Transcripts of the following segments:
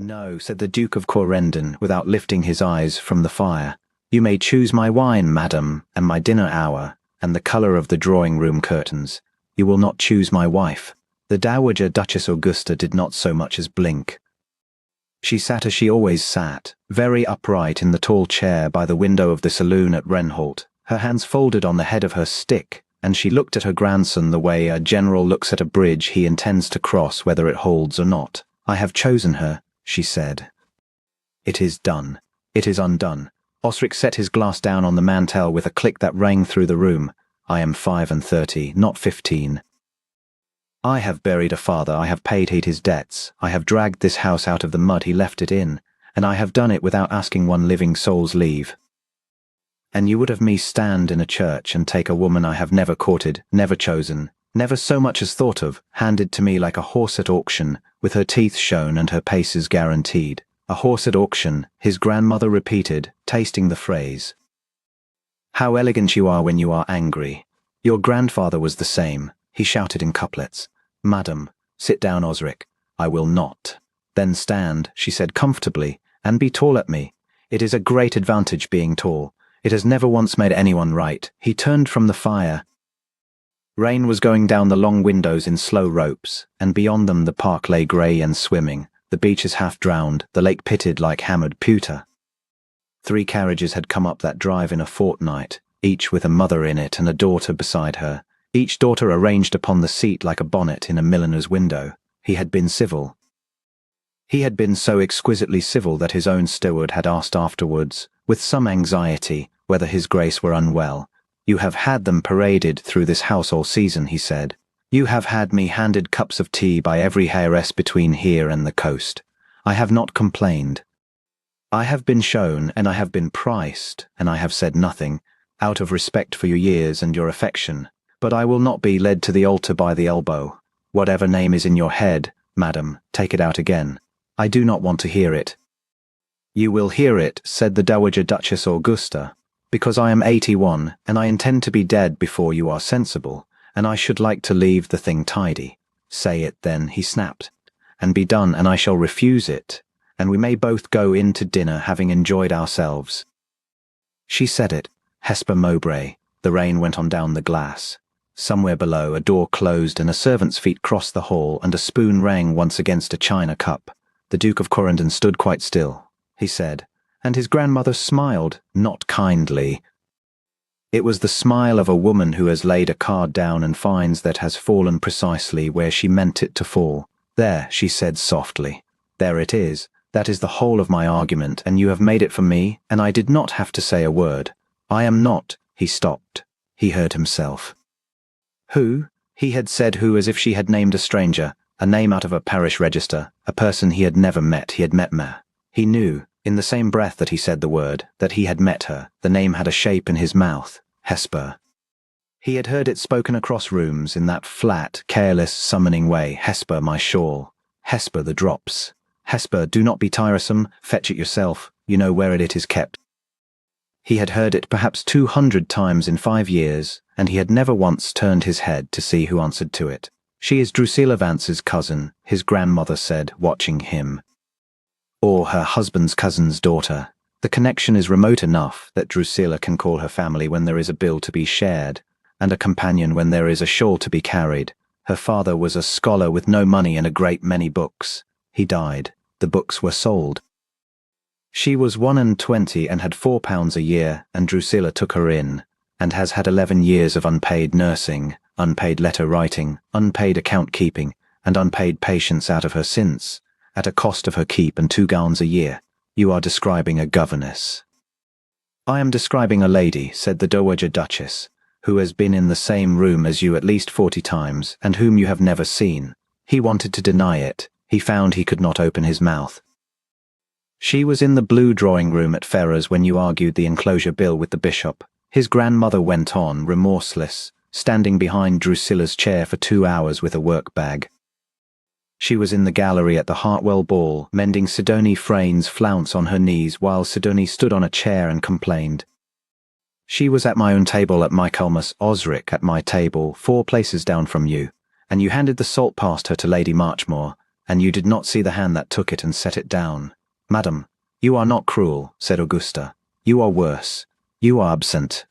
No, said the Duke of Corendon, without lifting his eyes from the fire. You may choose my wine, madam, and my dinner hour, and the colour of the drawing-room curtains. You will not choose my wife. The Dowager Duchess Augusta did not so much as blink. She sat as she always sat, very upright in the tall chair by the window of the saloon at Renholt, her hands folded on the head of her stick, and she looked at her grandson the way a general looks at a bridge he intends to cross whether it holds or not. I have chosen her, she said. It is done. It is undone. Osric set his glass down on the mantel with a click that rang through the room. I am 35, not 15. I have buried a father, I have paid his debts, I have dragged this house out of the mud he left it in, and I have done it without asking one living soul's leave. And you would have me stand in a church and take a woman I have never courted, never chosen, never so much as thought of, handed to me like a horse at auction, with her teeth shown and her paces guaranteed. A horse at auction, his grandmother repeated, tasting the phrase. How elegant you are when you are angry. Your grandfather was the same, he shouted in couplets. Madam, sit down, Osric. I will not. Then stand, she said comfortably, and be tall at me. It is a great advantage being tall. It has never once made anyone right. He turned from the fire. Rain was going down the long windows in slow ropes, and beyond them the park lay grey and swimming, the beaches half drowned, the lake pitted like hammered pewter. 3 carriages had come up that drive in a fortnight, each with a mother in it and a daughter beside her, each daughter arranged upon the seat like a bonnet in a milliner's window. He had been civil. He had been so exquisitely civil that his own steward had asked afterwards, with some anxiety, whether his grace were unwell. You have had them paraded through this house all season, he said. You have had me handed cups of tea by every heiress between here and the coast. I have not complained. I have been shown, and I have been priced, and I have said nothing, out of respect for your years and your affection. But I will not be led to the altar by the elbow. Whatever name is in your head, madam, take it out again. I do not want to hear it. You will hear it, said the Dowager Duchess Augusta, because I am 81, and I intend to be dead before you are sensible, and I should like to leave the thing tidy. Say it then, he snapped, and be done, and I shall refuse it, and we may both go in to dinner having enjoyed ourselves. She said it, Hesper Mowbray. The rain went on down the glass. Somewhere below, a door closed and a servant's feet crossed the hall, and a spoon rang once against a china cup. The Duke of Corendon stood quite still, he said, and his grandmother smiled, not kindly. It was the smile of a woman who has laid a card down and finds that has fallen precisely where she meant it to fall. There, she said softly. There it is. That is the whole of my argument, and you have made it for me, and I did not have to say a word. I am not. He stopped. He heard himself. Who? He had said who as if she had named a stranger, a name out of a parish register, a person he had never met. He had met me. He knew, in the same breath that he said the word, that he had met her. The name had a shape in his mouth. Hesper. He had heard it spoken across rooms in that flat, careless, summoning way. Hesper, my shawl. Hesper, the drops. Hesper, do not be tiresome. Fetch it yourself. You know where it is kept. He had heard it perhaps 200 times in 5 years, and he had never once turned his head to see who answered to it. She is Drusilla Vance's cousin, his grandmother said, watching him. Or her husband's cousin's daughter. The connection is remote enough that Drusilla can call her family when there is a bill to be shared, and a companion when there is a shawl to be carried. Her father was a scholar with no money and a great many books. He died. The books were sold. She was 21 and had £4 a year, and Drusilla took her in, and has had 11 years of unpaid nursing, unpaid letter writing, unpaid account keeping, and unpaid patience out of her since, at a cost of her keep and 2 gowns a year. You are describing a governess. I am describing a lady, said the Dowager Duchess, who has been in the same room as you at least 40 times, and whom you have never seen. He wanted to deny it. He found he could not open his mouth. She was in the blue drawing-room at Ferrers when you argued the enclosure bill with the bishop. His grandmother went on, remorseless, standing behind Drusilla's chair for 2 hours with a work-bag. She was in the gallery at the Hartwell ball, mending Sidonie Frane's flounce on her knees while Sidonie stood on a chair and complained. She was at my own table at Michaelmas, Osric at my table, 4 places down from you, and you handed the salt past her to Lady Marchmore, and you did not see the hand that took it and set it down. Madam, you are not cruel, said Augusta. You are worse. You are absent.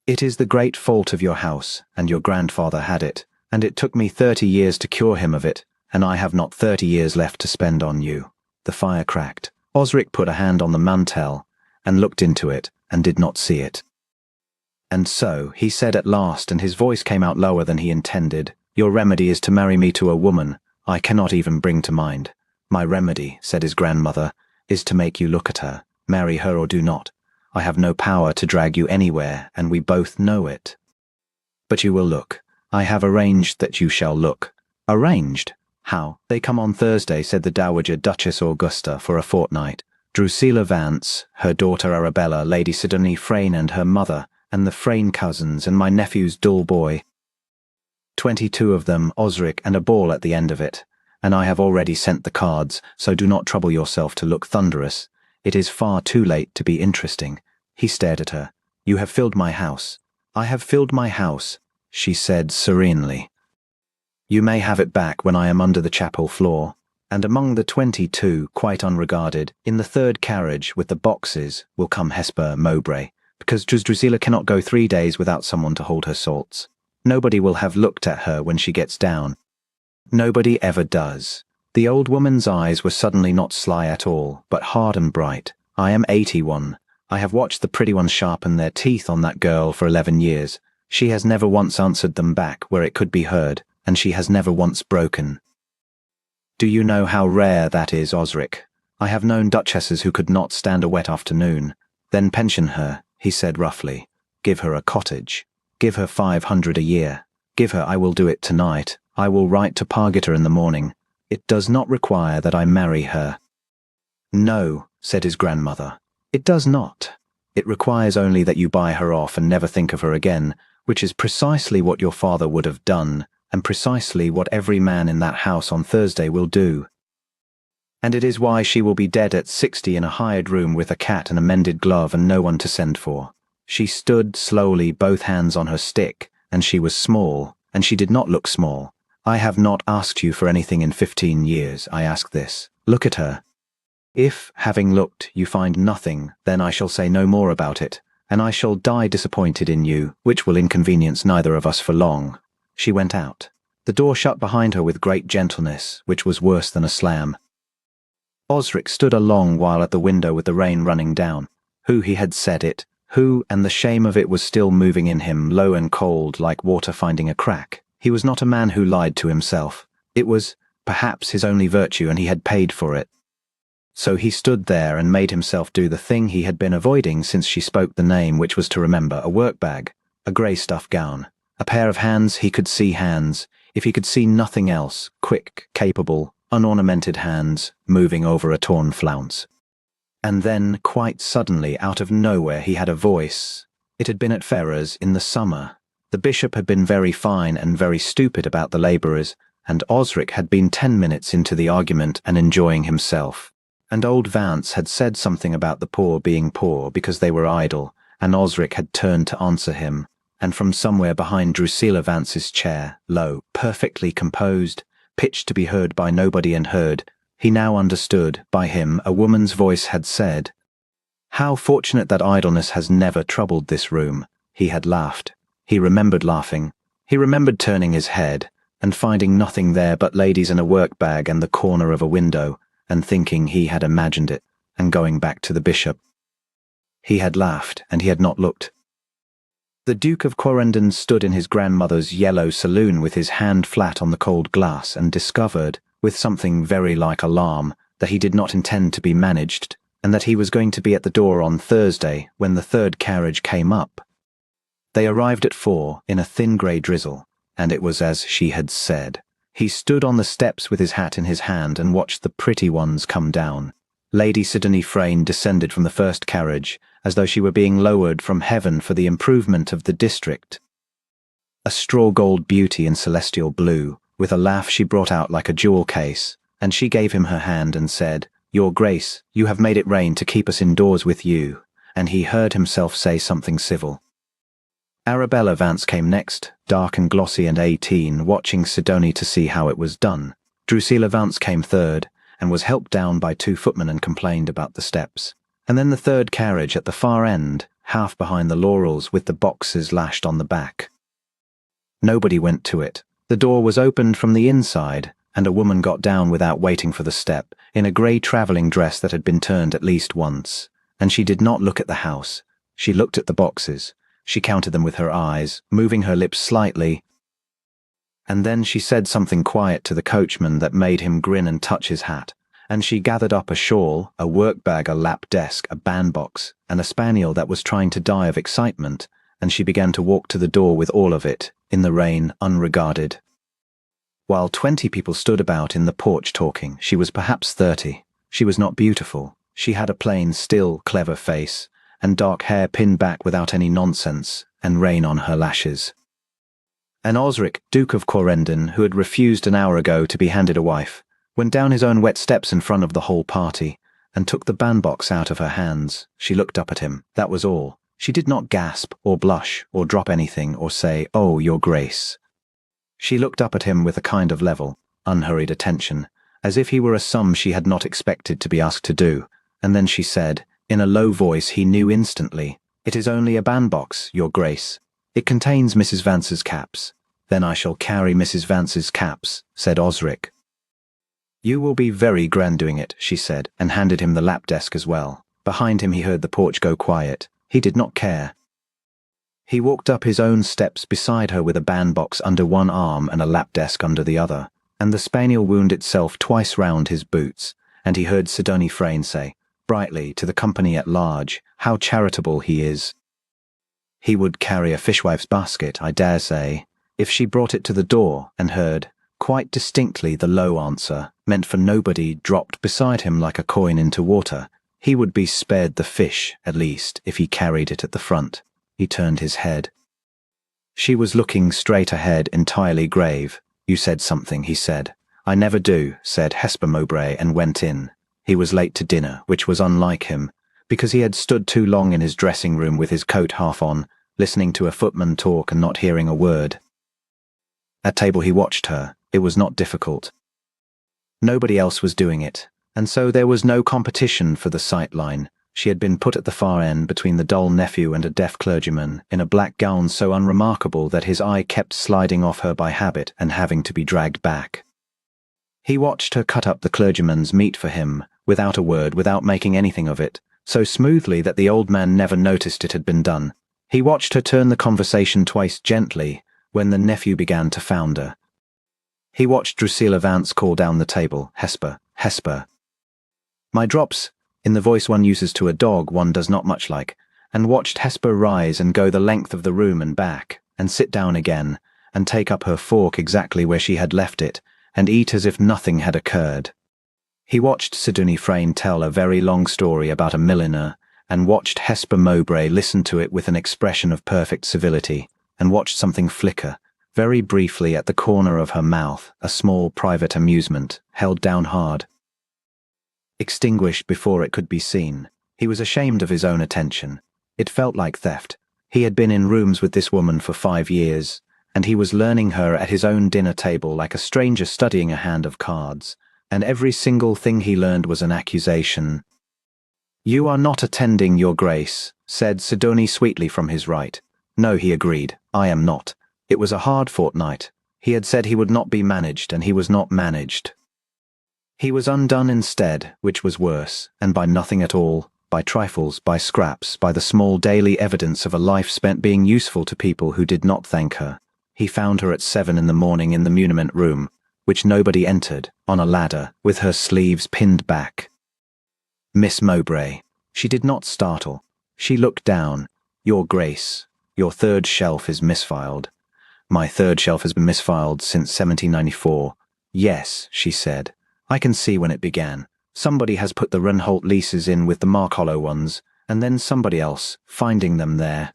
It is the great fault of your house, and your grandfather had it, and it took me 30 years to cure him of it, and I have not 30 years left to spend on you. The fire cracked. Osric put a hand on the mantel, and looked into it, and did not see it. And so, he said at last, and his voice came out lower than he intended, your remedy is to marry me to a woman I cannot even bring to mind. My remedy, said his grandmother, is to make you look at her. Marry her or do not. I have no power to drag you anywhere, and we both know it. But you will look. I have arranged that you shall look. Arranged? How? They come on Thursday, said the Dowager Duchess Augusta, for a fortnight. Drusilla Vance, her daughter Arabella, Lady Sidonie Frayne and her mother, and the Frayne cousins, and my nephew's dull boy. 22 of them, Osric, and a ball at the end of it. And I have already sent the cards, so do not trouble yourself to look thunderous. It is far too late to be interesting. He stared at her. You have filled my house. I have filled my house, she said serenely. You may have it back when I am under the chapel floor. And among the 22, quite unregarded, in the third carriage with the boxes will come Hesper Mowbray, because Drusilla cannot go 3 days without someone to hold her salts. Nobody will have looked at her when she gets down. Nobody ever does. The old woman's eyes were suddenly not sly at all, but hard and bright. I am 81. I have watched the pretty ones sharpen their teeth on that girl for 11 years. She has never once answered them back where it could be heard, and she has never once broken. Do you know how rare that is, Osric? I have known duchesses who could not stand a wet afternoon. Then pension her, he said roughly. Give her a cottage. Give her 500 a year. Give her, I will do it tonight. I will write to Pargeter in the morning. It does not require that I marry her. No, said his grandmother. It does not. It requires only that you buy her off and never think of her again, which is precisely what your father would have done, and precisely what every man in that house on Thursday will do. And it is why she will be dead at 60 in a hired room with a cat and a mended glove and no one to send for. She stood slowly, both hands on her stick, and she was small, and she did not look small. I have not asked you for anything in 15 years, I ask this. Look at her. If, having looked, you find nothing, then I shall say no more about it, and I shall die disappointed in you, which will inconvenience neither of us for long. She went out. The door shut behind her with great gentleness, which was worse than a slam. Osric stood a long while at the window with the rain running down. Who he had said it, who, and the shame of it was still moving in him, low and cold, like water finding a crack. He was not a man who lied to himself. It was, perhaps, his only virtue, and he had paid for it. So he stood there and made himself do the thing he had been avoiding since she spoke the name, which was to remember a work-bag, a grey stuff gown, a pair of hands he could see hands, if he could see nothing else, quick, capable, unornamented hands, moving over a torn flounce. And then, quite suddenly, out of nowhere, he had a voice. It had been at Ferrers in the summer. The bishop had been very fine and very stupid about the labourers, and Osric had been 10 minutes into the argument and enjoying himself. And old Vance had said something about the poor being poor because they were idle, and Osric had turned to answer him, and from somewhere behind Drusilla Vance's chair, low, perfectly composed, pitched to be heard by nobody and heard, he now understood, by him, a woman's voice had said, "How fortunate that idleness has never troubled this room." He had laughed. He remembered laughing. He remembered turning his head, and finding nothing there but ladies in a work-bag and the corner of a window, and thinking he had imagined it, and going back to the bishop. He had laughed, and he had not looked. The Duke of Quarrendon stood in his grandmother's yellow saloon with his hand flat on the cold glass, and discovered, with something very like alarm, that he did not intend to be managed, and that he was going to be at the door on Thursday when the third carriage came up. They arrived at 4 in a thin grey drizzle, and it was as she had said. He stood on the steps with his hat in his hand and watched the pretty ones come down. Lady Sidonie Frayne descended from the first carriage, as though she were being lowered from heaven for the improvement of the district. A straw-gold beauty in celestial blue, with a laugh she brought out like a jewel case, and she gave him her hand and said, "Your Grace, you have made it rain to keep us indoors with you," and he heard himself say something civil. Arabella Vance came next, dark and glossy and 18, watching Sidonie to see how it was done. Drusilla Vance came third, and was helped down by 2 footmen and complained about the steps. And then the third carriage at the far end, half behind the laurels with the boxes lashed on the back. Nobody went to it. The door was opened from the inside, and a woman got down without waiting for the step, in a grey travelling dress that had been turned at least once. And she did not look at the house. She looked at the boxes. She counted them with her eyes, moving her lips slightly. And then she said something quiet to the coachman that made him grin and touch his hat. And she gathered up a shawl, a workbag, a lap desk, a bandbox, and a spaniel that was trying to die of excitement, and she began to walk to the door with all of it, in the rain, unregarded. While 20 people stood about in the porch talking, she was perhaps 30. She was not beautiful. She had a plain, still, clever face, and dark hair pinned back without any nonsense, and rain on her lashes. And Osric, Duke of Corendon, who had refused an hour ago to be handed a wife, went down his own wet steps in front of the whole party, and took the bandbox out of her hands. She looked up at him, that was all. She did not gasp, or blush, or drop anything, or say, "Oh, your grace." She looked up at him with a kind of level, unhurried attention, as if he were a sum she had not expected to be asked to do, and then she said, in a low voice he knew instantly, "It is only a bandbox, your grace. It contains Mrs. Vance's caps." "Then I shall carry Mrs. Vance's caps," said Osric. "You will be very grand doing it," she said, and handed him the lap desk as well. Behind him he heard the porch go quiet. He did not care. He walked up his own steps beside her with a bandbox under one arm and a lap desk under the other, and the spaniel wound itself twice round his boots, and he heard Sidonie Frayne say, brightly, to the company at large, how charitable he is. He would carry a fishwife's basket, I dare say, if she brought it to the door, and heard, quite distinctly, the low answer, meant for nobody, dropped beside him like a coin into water. He would be spared the fish, at least, if he carried it at the front. He turned his head. She was looking straight ahead, entirely grave. "You said something," he said. "I never do," said Hesper Mowbray, and went in. He was late to dinner, which was unlike him, because he had stood too long in his dressing room with his coat half on, listening to a footman talk and not hearing a word. At table he watched her. It was not difficult. Nobody else was doing it, and so there was no competition for the sight line. She had been put at the far end between the dull nephew and a deaf clergyman, in a black gown so unremarkable that his eye kept sliding off her by habit and having to be dragged back. He watched her cut up the clergyman's meat for him, without a word, without making anything of it, so smoothly that the old man never noticed it had been done. He watched her turn the conversation twice gently, when the nephew began to founder. He watched Drusilla Vance call down the table, "Hesper, Hesper." "My drops," in the voice one uses to a dog one does not much like, and watched Hesper rise and go the length of the room and back, and sit down again, and take up her fork exactly where she had left it, and eat as if nothing had occurred. He watched Sidonie Frayne tell a very long story about a milliner, and watched Hesper Mowbray listen to it with an expression of perfect civility, and watched something flicker, very briefly at the corner of her mouth, a small private amusement, held down hard. Extinguished before it could be seen. He was ashamed of his own attention. It felt like theft. He had been in rooms with this woman for 5 years, and he was learning her at his own dinner table like a stranger studying a hand of cards, and every single thing he learned was an accusation. "You are not attending, your grace," said Sidonie sweetly from his right. "No," he agreed, "I am not." It was a hard fortnight. He had said he would not be managed, and he was not managed. He was undone instead, which was worse, and by nothing at all, by trifles, by scraps, by the small daily evidence of a life spent being useful to people who did not thank her. He found her at 7 in the morning in the muniment room, which nobody entered, on a ladder, with her sleeves pinned back. "Miss Mowbray." She did not startle. She looked down. "Your grace, your third shelf is misfiled." "My third shelf has been misfiled since 1794. "Yes," she said. "I can see when it began. Somebody has put the Renholt leases in with the Mark Hollow ones, and then somebody else, finding them there,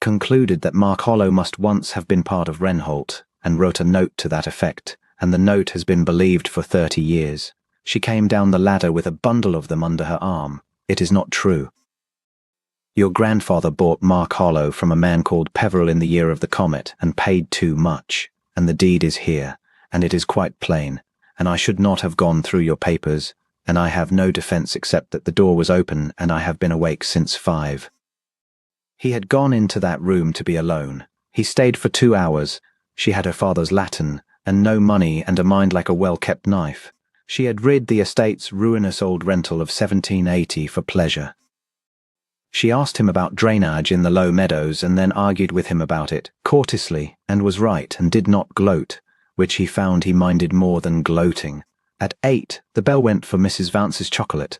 concluded that Mark Hollow must once have been part of Renholt, and wrote a note to that effect, and the note has been believed for 30 years. She came down the ladder with a bundle of them under her arm. It is not true. Your grandfather bought Mark Hollow from a man called Peveril in the year of the comet, and paid too much, and the deed is here, and it is quite plain. and I should not have gone through your papers, and I have no defense except that the door was open and I have been awake since 5. He had gone into that room to be alone. He stayed for 2 hours. She had her father's Latin, and no money, and a mind like a well-kept knife. She had rid the estate's ruinous old rental of 1780 for pleasure. She asked him about drainage in the low meadows and then argued with him about it, courteously, and was right and did not gloat, which he found he minded more than gloating. At 8, the bell went for Mrs. Vance's chocolate,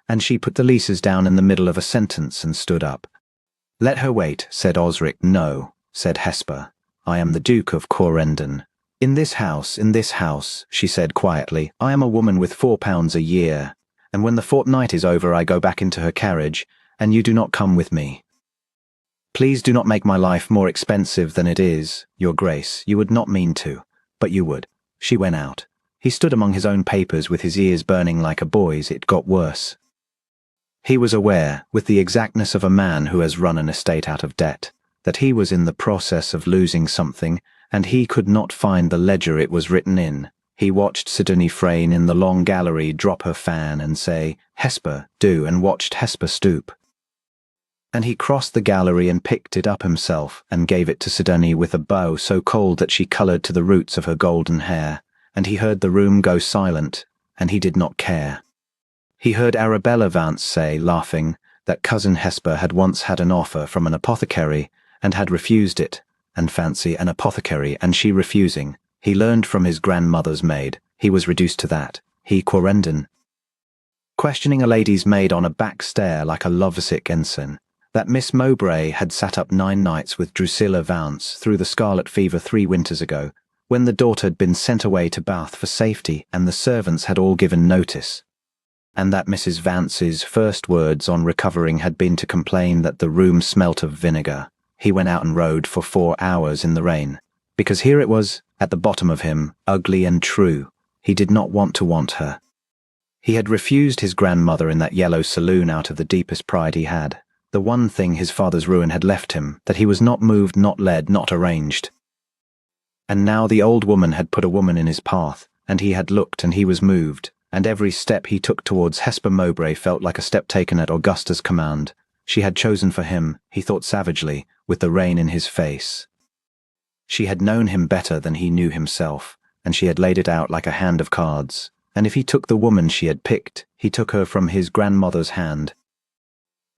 and she put the leases down in the middle of a sentence and stood up. "Let her wait," said Osric. "No," said Hesper. "I am the Duke of Corendon. In this house," she said quietly, "I am a woman with £4 a year, and when the fortnight is over I go back into her carriage, and you do not come with me. Please do not make my life more expensive than it is, Your Grace. You would not mean to, but you would." She went out. He stood among his own papers with his ears burning like a boy's. It got worse. He was aware, with the exactness of a man who has run an estate out of debt, that he was in the process of losing something, and he could not find the ledger it was written in. He watched Sidonie Frayne in the long gallery drop her fan and say, "Hesper, do," and watched Hesper stoop. And he crossed the gallery and picked it up himself and gave it to Sidonie with a bow so cold that she coloured to the roots of her golden hair, and he heard the room go silent, and he did not care. He heard Arabella Vance say, laughing, that cousin Hesper had once had an offer from an apothecary and had refused it, and fancy an apothecary and she refusing. He learned from his grandmother's maid. He was reduced to that. He Corendon. Questioning a lady's maid on a back stair like a lovesick ensign. That Miss Mowbray had sat up 9 nights with Drusilla Vance through the scarlet fever 3 winters ago, when the daughter had been sent away to Bath for safety and the servants had all given notice. And that Mrs. Vance's first words on recovering had been to complain that the room smelt of vinegar. He went out and rode for 4 hours in the rain, because here it was, at the bottom of him, ugly and true. He did not want her. He had refused his grandmother in that yellow saloon out of the deepest pride he had. The one thing his father's ruin had left him, that he was not moved, not led, not arranged. And now the old woman had put a woman in his path, and he had looked and he was moved, and every step he took towards Hesper Mowbray felt like a step taken at Augusta's command. She had chosen for him, he thought savagely, with the rain in his face. She had known him better than he knew himself, and she had laid it out like a hand of cards, and if he took the woman she had picked, he took her from his grandmother's hand.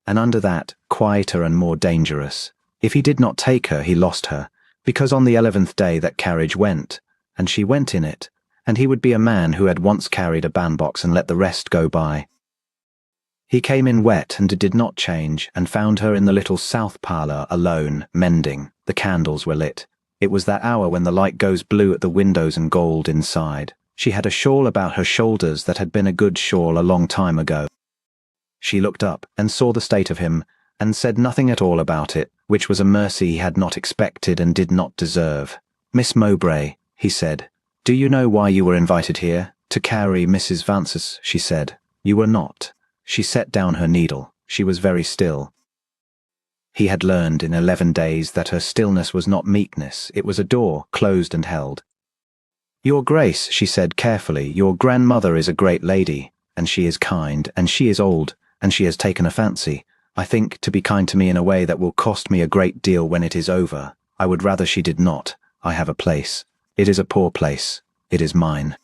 And under that, quieter and more dangerous, if he did not take her, he lost her, because on the 11th day that carriage went, and she went in it, and he would be a man who had once carried a bandbox and let the rest go by. He came in wet and did not change, and found her in the little south parlour alone, mending. The candles were lit. It was that hour when the light goes blue at the windows and gold inside. She had a shawl about her shoulders that had been a good shawl a long time ago. She looked up and saw the state of him, and said nothing at all about it, which was a mercy he had not expected and did not deserve. "Miss Mowbray," he said, "do you know why you were invited here? To carry Mrs. Vance's," she said. "You were not." She set down her needle. She was very still. He had learned in 11 days that her stillness was not meekness, it was a door, closed and held. "Your Grace," she said carefully, "your grandmother is a great lady, and she is kind, and she is old, and she has taken a fancy, I think, to be kind to me in a way that will cost me a great deal when it is over. I would rather she did not. I have a place. It is a poor place. It is mine.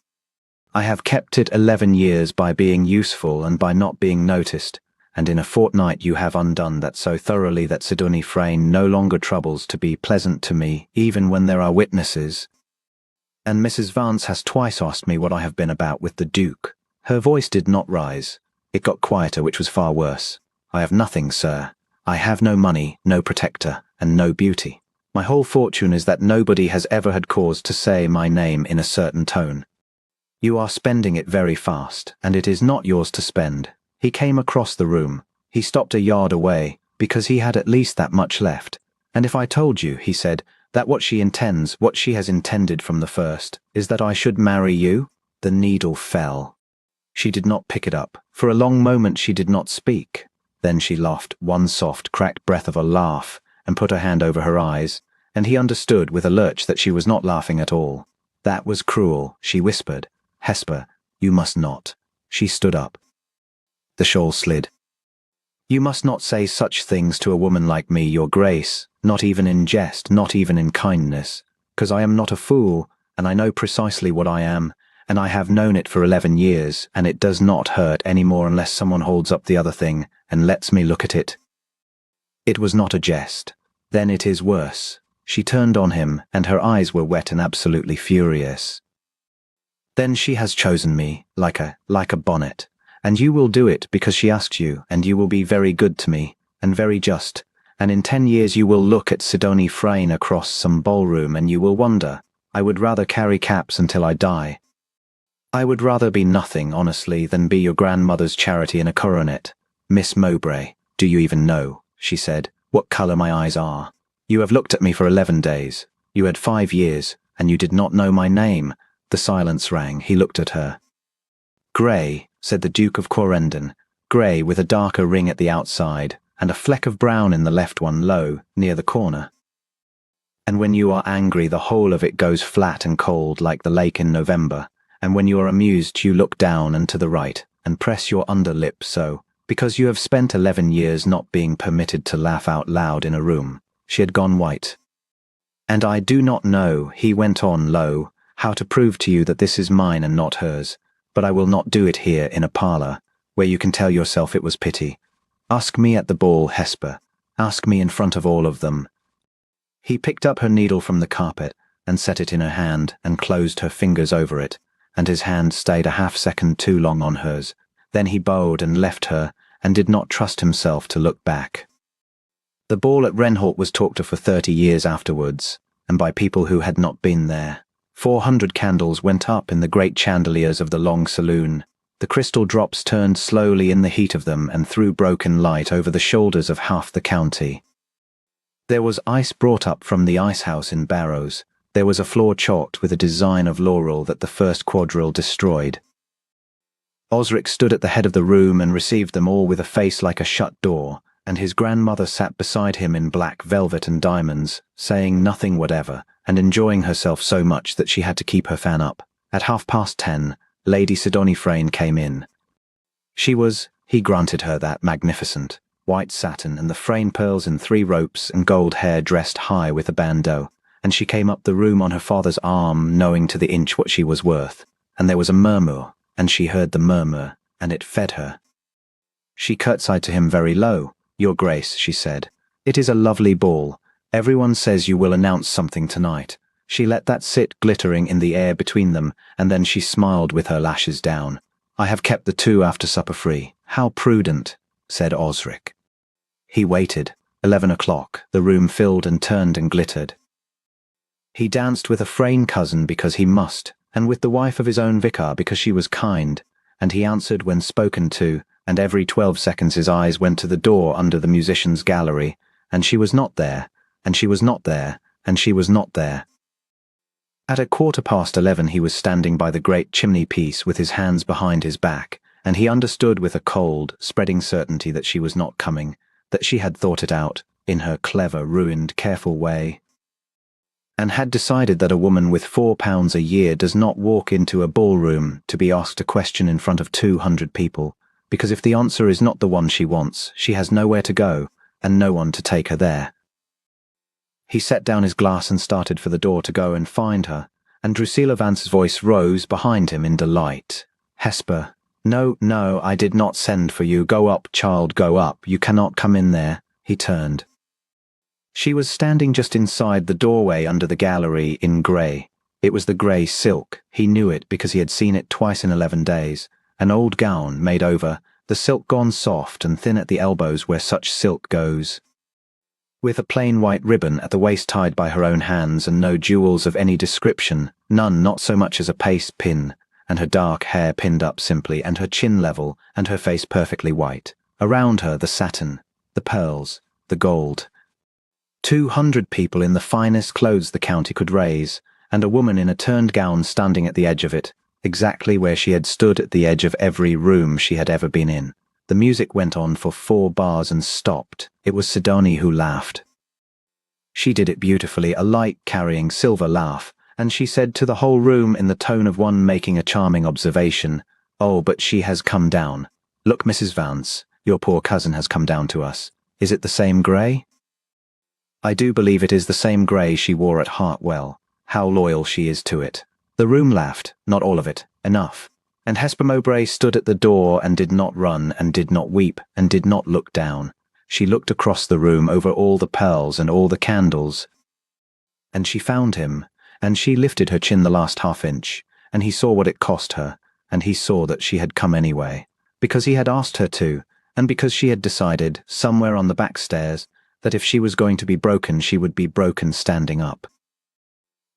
I have kept it 11 years by being useful and by not being noticed, and in a fortnight you have undone that so thoroughly that Sidonie Frayne no longer troubles to be pleasant to me, even when there are witnesses. And Mrs. Vance has twice asked me what I have been about with the Duke." Her voice did not rise. It got quieter, which was far worse. "I have nothing, sir. I have no money, no protector, and no beauty. My whole fortune is that nobody has ever had cause to say my name in a certain tone. You are spending it very fast, and it is not yours to spend." He came across the room. He stopped a yard away, because he had at least that much left. "And if I told you," he said, "that what she intends, what she has intended from the first, is that I should marry you?" The needle fell. She did not pick it up. For a long moment she did not speak. Then she laughed one soft, cracked breath of a laugh, and put her hand over her eyes, and he understood with a lurch that she was not laughing at all. "That was cruel," she whispered. Hesper, you must not. She stood up. The shawl slid. You must not say such things to a woman like me, your grace, not even in jest, not even in kindness, 'cause I am not a fool, and I know precisely what I am, and I have known it for 11 years, and it does not hurt any more unless someone holds up the other thing and lets me look at it. It was not a jest. Then it is worse. She turned on him, and her eyes were wet and absolutely furious. Then she has chosen me, like a bonnet. And you will do it because she asks you, and you will be very good to me, and very just, and in 10 years you will look at Sidonie Frayne across some ballroom and you will wonder, I would rather carry caps until I die. I would rather be nothing, honestly, than be your grandmother's charity in a coronet. Miss Mowbray, do you even know, she said, what colour my eyes are? You have looked at me for 11 days. You had 5 years, and you did not know my name. The silence rang. He looked at her. Grey, said the Duke of Corendon, grey with a darker ring at the outside, and a fleck of brown in the left one low, near the corner. And when you are angry, the whole of it goes flat and cold like the lake in November, and when you are amused you look down and to the right, and press your under lip so, because you have spent 11 years not being permitted to laugh out loud in a room. She had gone white. And I do not know, he went on low, how to prove to you that this is mine and not hers. But I will not do it here in a parlour, where you can tell yourself it was pity. Ask me at the ball, Hesper. Ask me in front of all of them. He picked up her needle from the carpet and set it in her hand and closed her fingers over it, and his hand stayed a half-second too long on hers. Then he bowed and left her and did not trust himself to look back. The ball at Renholt was talked of for 30 years afterwards, and by people who had not been there. 400 candles went up in the great chandeliers of the long saloon. The crystal drops turned slowly in the heat of them and threw broken light over the shoulders of half the county. There was ice brought up from the ice-house in barrows. There was a floor chalked with a design of laurel that the first quadrille destroyed. Osric stood at the head of the room and received them all with a face like a shut door, and his grandmother sat beside him in black velvet and diamonds, saying nothing whatever, and enjoying herself so much that she had to keep her fan up. At 10:30, Lady Sidonie Frayne came in. She was, he granted her that, magnificent, white satin and the Frayne pearls in 3 ropes and gold hair dressed high with a bandeau, and she came up the room on her father's arm, knowing to the inch what she was worth, and there was a murmur, and she heard the murmur, and it fed her. She curtsied to him very low. Your Grace, she said, it is a lovely ball. Everyone says you will announce something tonight. She let that sit glittering in the air between them, and then she smiled with her lashes down. I have kept the 2 after supper free. How prudent, said Osric. He waited. 11 o'clock, the room filled and turned and glittered. He danced with a Frayne cousin because he must, and with the wife of his own vicar because she was kind, and he answered when spoken to, and every 12 seconds his eyes went to the door under the musicians' gallery, and she was not there, and she was not there, and she was not there. At 11:15 he was standing by the great chimney-piece with his hands behind his back, and he understood with a cold, spreading certainty that she was not coming, that she had thought it out, in her clever, ruined, careful way, and had decided that a woman with £4 a year does not walk into a ballroom to be asked a question in front of 200 people, because if the answer is not the one she wants, she has nowhere to go, and no one to take her there. He set down his glass and started for the door to go and find her, and Drusilla Vance's voice rose behind him in delight. Hesper, no, no, I did not send for you. Go up, child, go up. You cannot come in there. He turned. She was standing just inside the doorway under the gallery in grey. It was the grey silk. He knew it because he had seen it twice in 11 days. An old gown made over, the silk gone soft and thin at the elbows where such silk goes, with a plain white ribbon at the waist tied by her own hands and no jewels of any description, none, not so much as a paste pin, and her dark hair pinned up simply and her chin level and her face perfectly white. Around her the satin, the pearls, the gold. 200 people in the finest clothes the county could raise, and a woman in a turned gown standing at the edge of it, exactly where she had stood at the edge of every room she had ever been in. The music went on for 4 bars and stopped. It was Sidonie who laughed. She did it beautifully, a light carrying silver laugh, and she said to the whole room in the tone of one making a charming observation, "Oh, but she has come down. Look, Mrs. Vance, your poor cousin has come down to us. Is it the same grey?" I do believe it is the same grey she wore at Hartwell. How loyal she is to it. The room laughed, not all of it, enough. And Hesper Mowbray stood at the door and did not run and did not weep and did not look down. She looked across the room over all the pearls and all the candles. And she found him, and she lifted her chin the last half-inch, and he saw what it cost her, and he saw that she had come anyway, because he had asked her to, and because she had decided, somewhere on the back stairs, that if she was going to be broken she would be broken standing up.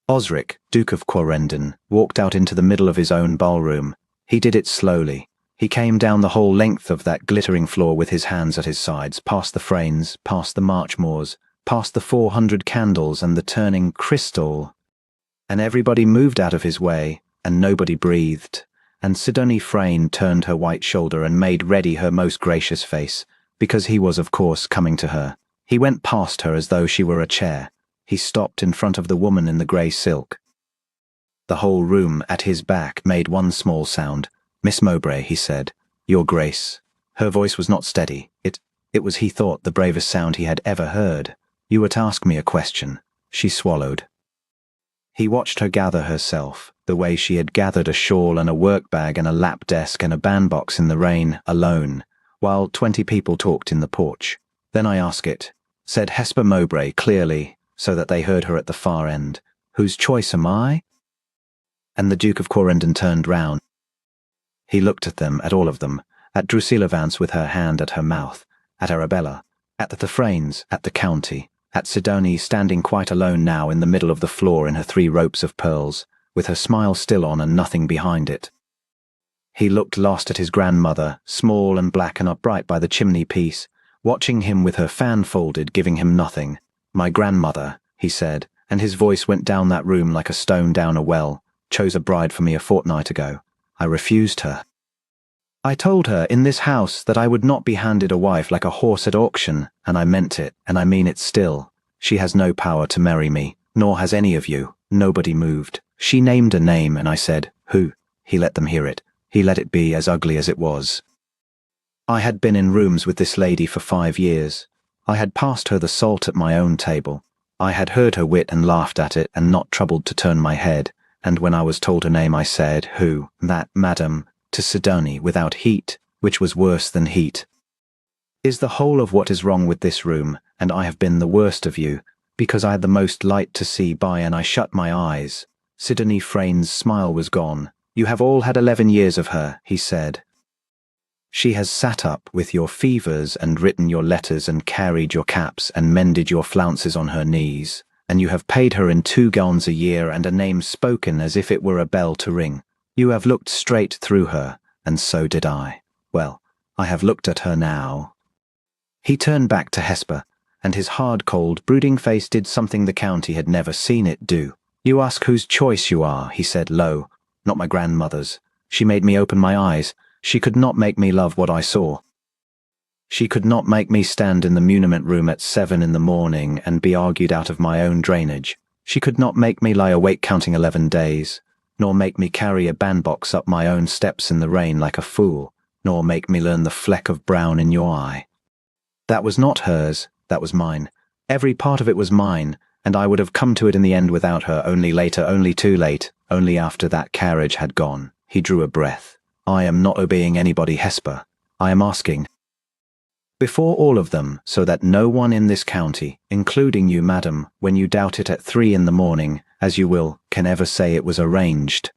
Osric, Duke of Quarrendon, walked out into the middle of his own ballroom. He did it slowly. He came down the whole length of that glittering floor with his hands at his sides, past the Frains, past the Marchmoors, past the 400 candles and the turning crystal. And everybody moved out of his way, and nobody breathed. And Sidonie Frain turned her white shoulder and made ready her most gracious face, because he was of course coming to her. He went past her as though she were a chair. He stopped in front of the woman in the grey silk. The whole room at his back made one small sound. "Miss Mowbray," he said, "Your Grace." Her voice was not steady. It was, he thought, the bravest sound he had ever heard. "You were to ask me a question." She swallowed. He watched her gather herself, the way she had gathered a shawl and a work-bag and a lap desk and a bandbox in the rain, alone, while 20 people talked in the porch. "Then I ask it," said Hesper Mowbray clearly, so that they heard her at the far end. "Whose choice am I?" And the Duke of Quarrendon turned round. He looked at them, at all of them, at Drusilla Vance with her hand at her mouth, at Arabella, at the Frains, at the county, at Sidonie standing quite alone now in the middle of the floor in her 3 ropes of pearls, with her smile still on and nothing behind it. He looked lost at his grandmother, small and black and upright by the chimney-piece, watching him with her fan folded, giving him nothing. "My grandmother," he said, and his voice went down that room like a stone down a well, "chose a bride for me a fortnight ago. I refused her. I told her in this house that I would not be handed a wife like a horse at auction, and I meant it, and I mean it still. She has no power to marry me, nor has any of you." Nobody moved. She named a name, and I said, "Who?" He let them hear it. He let it be as ugly as it was. I had been in rooms with this lady for 5 years. I had passed her the salt at my own table. I had heard her wit and laughed at it and not troubled to turn my head, and when I was told her name I said, "Who?" "That, madam," to Sidonie, without heat, which was worse than heat. "Is the whole of what is wrong with this room, and I have been the worst of you, because I had the most light to see by and I shut my eyes." Sidonie Frain's smile was gone. "You have all had 11 years of her," he said. "She has sat up with your fevers and written your letters and carried your caps and mended your flounces on her knees, and you have paid her in 2 gowns a year and a name spoken as if it were a bell to ring. You have looked straight through her, and so did I. Well, I have looked at her now." He turned back to Hesper, and his hard, cold, brooding face did something the county had never seen it do. "You ask whose choice you are," he said low. "Not my grandmother's. She made me open my eyes. She could not make me love what I saw. She could not make me stand in the muniment room at 7 in the morning and be argued out of my own drainage. She could not make me lie awake counting 11 days, nor make me carry a bandbox up my own steps in the rain like a fool, nor make me learn the fleck of brown in your eye. That was not hers, that was mine. Every part of it was mine, and I would have come to it in the end without her, only later, only too late, only after that carriage had gone." He drew a breath. "I am not obeying anybody, Hesper. I am asking, before all of them, so that no one in this county, including you, madam, when you doubt it at 3 in the morning, as you will, can ever say it was arranged."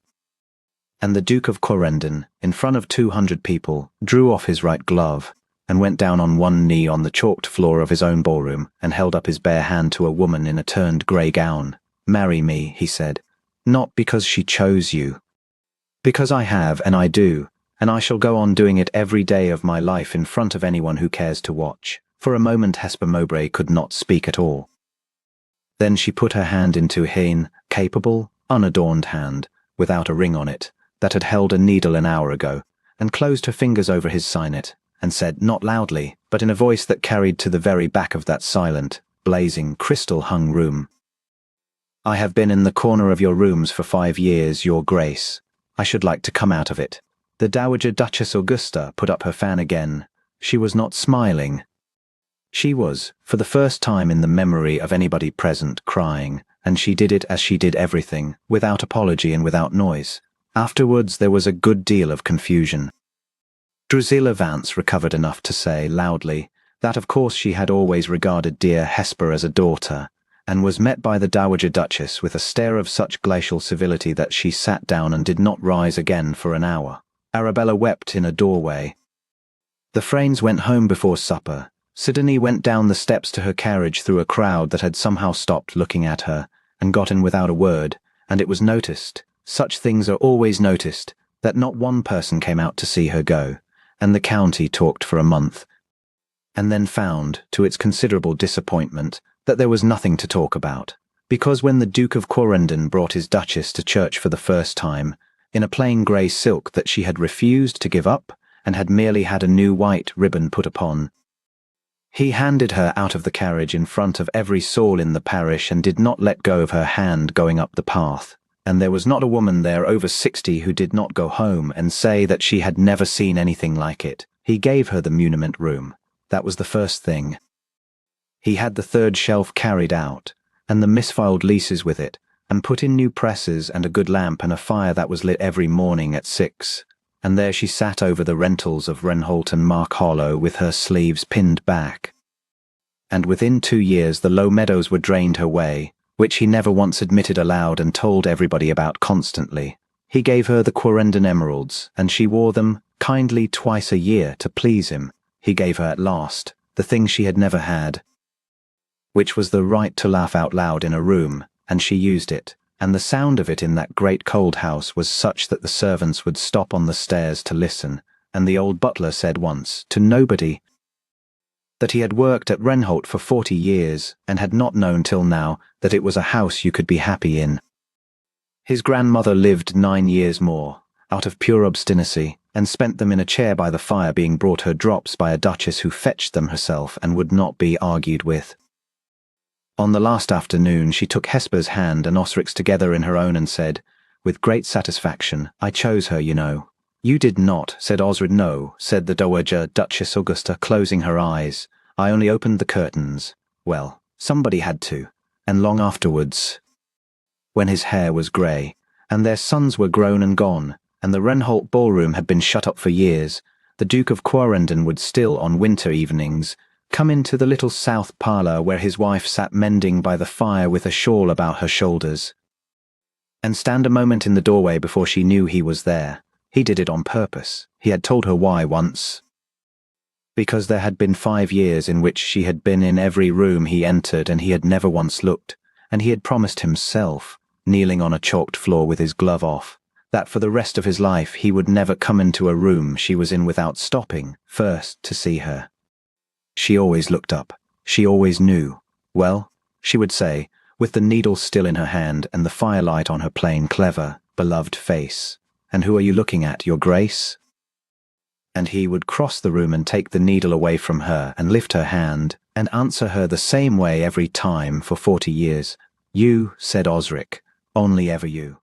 And the Duke of Quarrendon, in front of 200 people, drew off his right glove, and went down on one knee on the chalked floor of his own ballroom, and held up his bare hand to a woman in a turned grey gown. "Marry me," he said, "not because she chose you. Because I have, and I do, and I shall go on doing it every day of my life in front of anyone who cares to watch." For a moment Hesper Mowbray could not speak at all. Then she put her hand into his capable, unadorned hand, without a ring on it, that had held a needle an hour ago, and closed her fingers over his signet, and said, not loudly, but in a voice that carried to the very back of that silent, blazing, crystal-hung room, I have been in the corner of your rooms for 5 years, your grace. I should like to come out of it. The Dowager Duchess Augusta put up her fan again. She was not smiling. She was, for the first time in the memory of anybody present, crying, and she did it as she did everything, without apology and without noise. Afterwards there was a good deal of confusion. Drusilla Vance recovered enough to say, loudly, that of course she had always regarded dear Hesper as a daughter, and was met by the Dowager Duchess with a stare of such glacial civility that she sat down and did not rise again for an hour. Arabella wept in a doorway. The Frains went home before supper. Sidonie went down the steps to her carriage through a crowd that had somehow stopped looking at her, and got in without a word, and it was noticed, such things are always noticed, that not one person came out to see her go, and the county talked for a month, and then found, to its considerable disappointment, that there was nothing to talk about, because when the Duke of Quarrendon brought his Duchess to church for the first time, in a plain grey silk that she had refused to give up, and had merely had a new white ribbon put upon, he handed her out of the carriage in front of every soul in the parish and did not let go of her hand going up the path, and there was not a woman there over 60 who did not go home and say that she had never seen anything like it. He gave her the muniment room. That was the first thing. He had the third shelf carried out, and the misfiled leases with it, and put in new presses and a good lamp and a fire that was lit every morning at 6. And there she sat over the rentals of Wrenholt and Mark Hollow with her sleeves pinned back. And within 2 years the Low Meadows were drained her way, which he never once admitted aloud and told everybody about constantly. He gave her the Quarrendon emeralds, and she wore them kindly twice a year to please him. He gave her at last the thing she had never had, which was the right to laugh out loud in a room, and she used it. And the sound of it in that great cold house was such that the servants would stop on the stairs to listen, and the old butler said once, to nobody, that he had worked at Wrenholt for 40 years, and had not known till now that it was a house you could be happy in. His grandmother lived 9 years more, out of pure obstinacy, and spent them in a chair by the fire being brought her drops by a duchess who fetched them herself and would not be argued with. On the last afternoon she took Hesper's hand and Osric's together in her own and said, with great satisfaction, I chose her, you know. You did not, said Osric. No, said the Dowager Duchess Augusta, closing her eyes. I only opened the curtains. Well, somebody had to. And long afterwards, when his hair was grey, and their sons were grown and gone, and the Wrenholt ballroom had been shut up for years, the Duke of Quarrendon would still, on winter evenings, come into the little south parlour where his wife sat mending by the fire with a shawl about her shoulders, and stand a moment in the doorway before she knew he was there. He did it on purpose. He had told her why once. Because there had been 5 years in which she had been in every room he entered and he had never once looked, and he had promised himself, kneeling on a chalked floor with his glove off, that for the rest of his life he would never come into a room she was in without stopping, first to see her. She always looked up. She always knew. Well, she would say, with the needle still in her hand and the firelight on her plain, clever, beloved face, and who are you looking at, your grace? And he would cross the room and take the needle away from her and lift her hand and answer her the same way every time for 40 years. You, said Osric, only ever you.